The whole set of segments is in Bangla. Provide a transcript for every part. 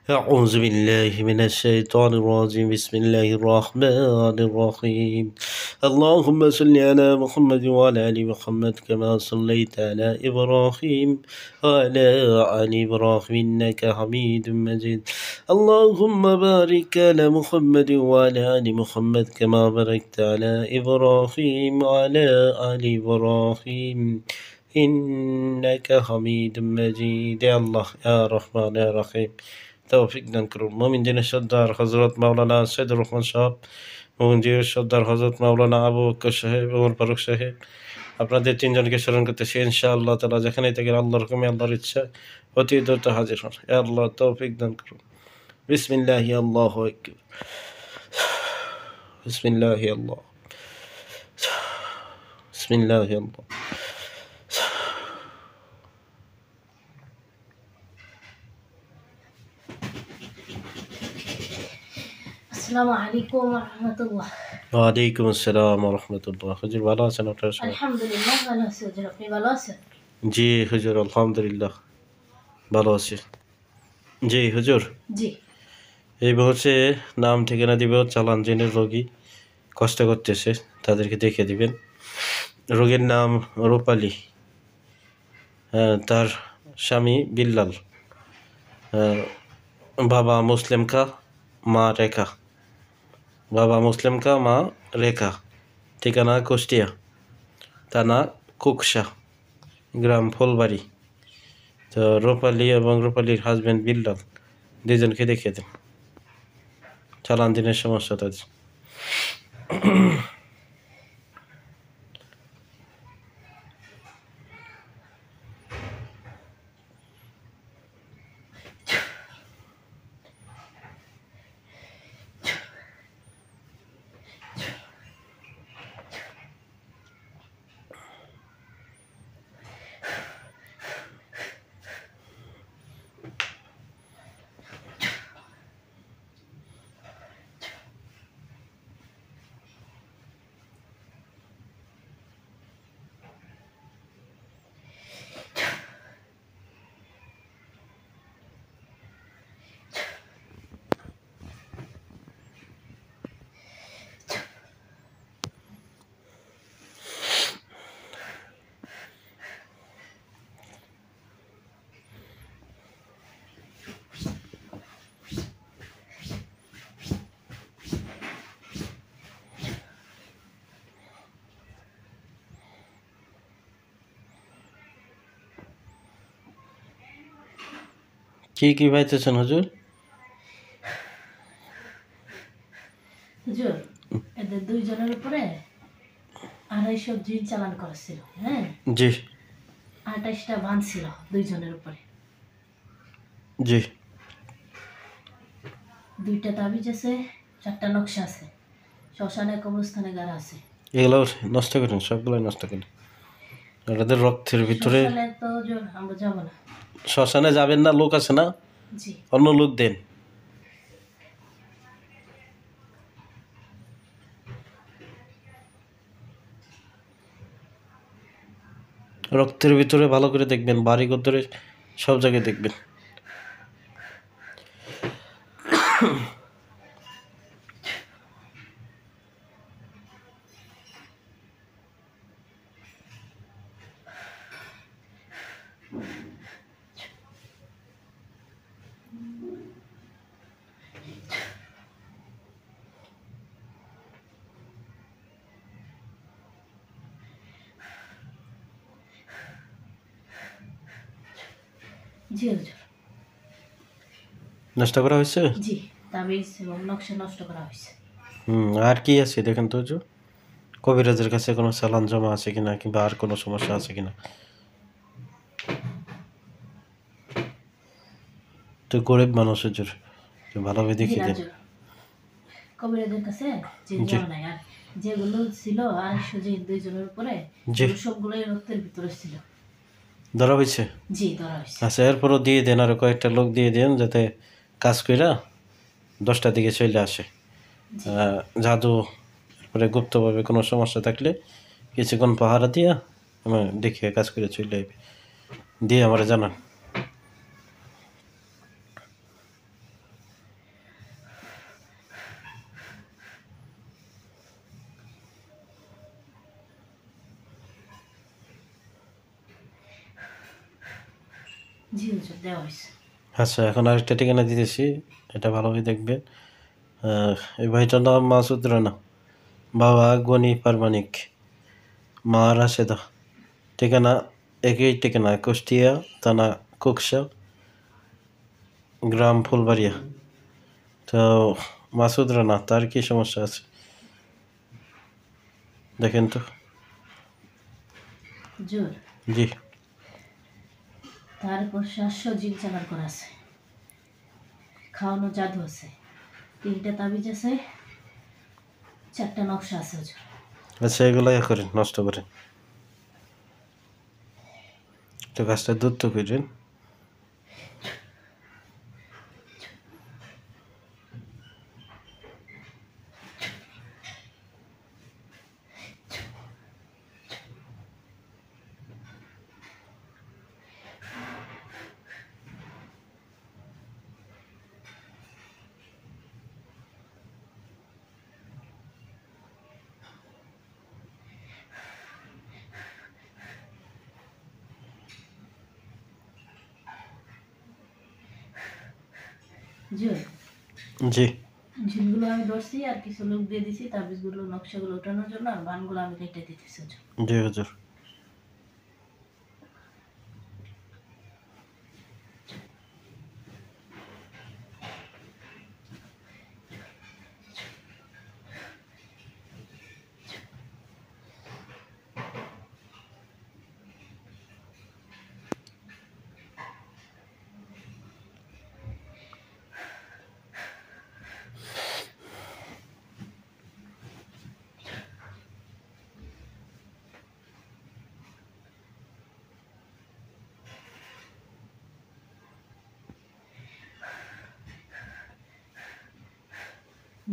أعوذ بالله من الشيطان الرجيم بسم الله الرحمن الرحيم اللهم صل على محمد وعلى آل محمد كما صليت على إبراهيم وعلى آل إبراهيم إنك حميد مجيد اللهم بارك على محمد وعلى آل محمد كما باركت على إبراهيم وعلى آل إبراهيم إنك حميد مجيد يا الله يا رحمن يا رحيم তৌফিক দান করুন। মোমিনদিনের সর্দার হজরত মাওলানা সৈয়দুর রহমান সাহেব, মোমিনদিনের সর্দার হজরত মাওলানা আবু বকর সাহেব, ওমর ফারুক সাহেব, আপনাদের তিনজনকে স্মরণ করতেছি। ইনশাআল্লাহ তাআলা যেখানেই থাকেন আল্লাহর হুকুমে আল্লাহর ইচ্ছা অতি দ্রুত হাজির হন। ইয়া আল্লাহ তৌফিক দান করুন। বিসমিল্লাহি আল্লাহু আকবার। বিসমিল্লাহি আল্লাহ। বিসমিল্লাহি আল্লাহ। আসসালামু আলাইকুম ওয়া রাহমাতুল্লাহ। ওয়ালাইকুম আসসালাম ওয়া রাহমাতুল্লাহ। হুজুর ভালো আছেন আপনারা সবাই? আলহামদুলিল্লাহ ভালো আছি হুজুর, আপনি ভালো আছেন? জি হুজুর আলহামদুলিল্লাহ ভালো আছি। জি হুজুর, জি এই মুহূর্তে নাম ঠিকানা দিব, চালান জেনে রোগী কষ্ট করতেছে তাদেরকে দেখে দিবেন। রোগীর নাম রূপালী, তার স্বামী বিল্লাল, বাবা মুসলিম কা মা রেখা, বাবা মুসলিম কা মা রেখা, ঠিকানা কুষ্টিয়া, থানা কুকসা, গ্রাম ফুলবাড়ি। তো রূপালী এবং রূপালীর হাজব্যান্ড বিল্লাল দুজনকে দেখে দেন, চালান দিনের সমস্যা তাদের। কি কি পাইতেছেন হুজুর? হুজুর, এদের দুইজনের উপরে 250 জিন চালান করেছিল। হ্যাঁ জি 28টা বান ছিল দুইজনের উপরে। জি 2টা তাবিজ আছে, 4টা নকশা আছে, শ্মশানে কবরস্থানে গাড়া আছে। এগুলো নষ্ট করেন, সবগুলো নষ্ট করেন। ওনাদের রক্তের ভিতরে শ্মশানে তো হুজুর আমরা যাবো না। শ্মশানে যাবেন না, লোক আছে না, জি অন্য লোক দেন। রক্তের ভিতরে ভালো করে দেখবেন, বাড়ি ঘরে সব জায়গায় দেখবেন। জি হুজুর, নষ্ট করা হয়েছে। জি তাবিজ এবং নকশা নষ্ট করা হয়েছে। আর কি আছে দেখেন তো হুজুর, কবিরাজের কাছে কোনো চালান জমা আছে কিনা, কিংবা আর কোনো সমস্যা আছে কিনা, তো গরিব মানুষ হুজুর, তো ভালোভাবে জি দেখিয়ে না দেন। হুজুর, কবিরাজের কাছে জিন জি যাওয়া নাই। আর যেগুলো ছিল 250 জিন দুইজনের উপরে, জি এগুলো সবগুলোই রক্তের ভিতরে ছিল। ধরা হয়েছে। জি ধরা হয়েছে। আচ্ছা, এরপরও দিয়ে দেন, আরো কয়েকটা লোক দিয়ে দেন, যাতে কাজ কইরা 10টার দিকে চলে আসে। জি জাদু এরপরে গুপ্তভাবে কোনো সমস্যা থাকলে কিছুক্ষণ পাহারা দিয়া আমার দেখে কাজ করে চলে আইবে, দিয়ে আমার জানান। জি হুজুর, দেওয়া হয়েছে। আচ্ছা, এখন আরেকটা ঠিকানা দিতেছি, এটা ভালোভাবে দেখবেন। এই ভাইটার নাম মাসুদ রানা, বাবা গনি পারমানিক, মা রাশেদা। ঠিকানা একই ঠিকানা, কুষ্টিয়া থানা কুকসা, গ্রাম ফুলবাড়িয়া। তো মাসুদ রানা, তার কি সমস্যা আছে দেখেন তো। হুজুর, জি। তার উপর 700 জিন চালান করা আছে, খাওয়ানো জাদু আছে, 3টা তাবিজ আছে, 4টা নকশা আছে হুজুর। আচ্ছা, এগুলো করেন, নষ্ট করেন, তো গাছটা দুধ তো করেন। হুজুর, জি। জিনগুলো আমি ধরছি আর কিছু লোক দিয়ে দিছি, তাবিজগুলো নকশাগুলো ওঠানোর জন্য, আর বানগুলো আমি কেটে দিতেছি হুজুর। জি হুজুর।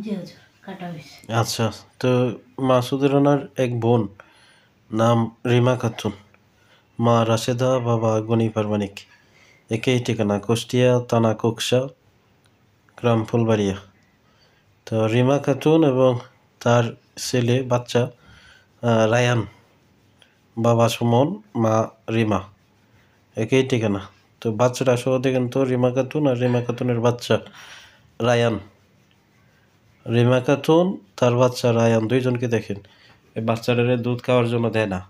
জি হুজুর, কাটা হয়েছে। আচ্ছা, তো মাসুদ রানার এক বোন, নাম রিমা খাতুন, মা রাশেদা, বাবা গনি পারমানিক, একই ঠিকানা, কুষ্টিয়া থানা কুকসা, গ্রাম ফুলবাড়িয়া। তো রিমা খাতুন এবং তার ছেলে বাচ্চা রায়ান, বাবা সুমন, মা রিমা, একই ঠিকানা। তো বাচ্চাটা সহ দেখেন তো, রিমা খাতুন আর রিমা খাতুনের বাচ্চা রায়ান। রিমা খাতুন, তার বাচ্চা রায়ান, দুইজনকে দেখেন। এই বাচ্চাটারে দুধ খাওয়ার জন্য দেয় না।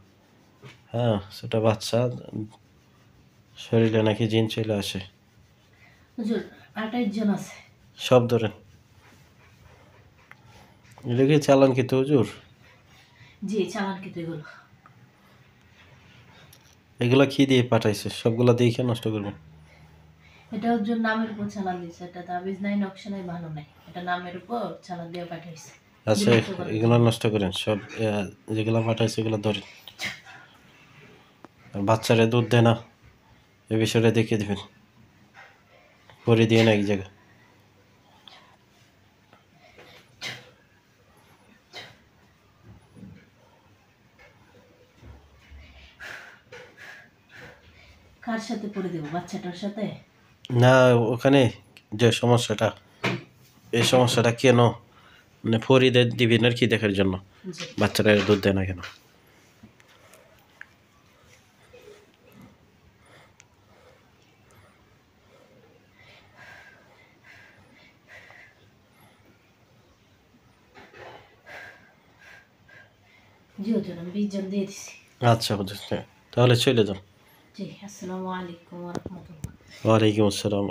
হ্যাঁ, সেটা বাচ্চা শরীরে নাকি জিন চলে আসে। হুজুর, 28 জন আছে। সব ধরেন, এটা কি চালান কি তো হুজুর? জি, চালান কিন্তু এগুলো। এগুলা কি দিয়ে পাঠাইছে? সবগুলা দেখে নষ্ট করবেন। এটা হুজুর নামের উপর চালান দিয়েছে, এটা তাবিজ নাই, নকশা নাই, ভালো নাই, এটা নামের উপর চালান দিয়ে পাঠাইছে। আচ্ছা, বিলুপ্ত করার এগুলো জন্য। নষ্ট করেন সব। যেগুলা পাঠাইছে এগুলো ধরেন। আর বাচ্চারা দুধ দেয় না, এ বিষয়টা দেখিয়ে দেবেন, করে দিয়ে না এক জায়গায়। কার সাথে পড়ে দেবো, বাচ্চাটার সাথে? না, ওখানে যে সমস্যাটা, এই সমস্যাটা কেন, মানে ফরিদের দিবেন আর কি দেখার জন্য, জি। বাচ্চারা দুধ দেয় না কেন। জি হুজুর, আমি 20 জন দিয়ে দিছি। আচ্ছা হুজুর, তাহলে চলে যান। জি, আসসালামু আলাইকুম ওয়া রাহমাতুল্লাহ। ওয়ালাইকুম আসসালাম।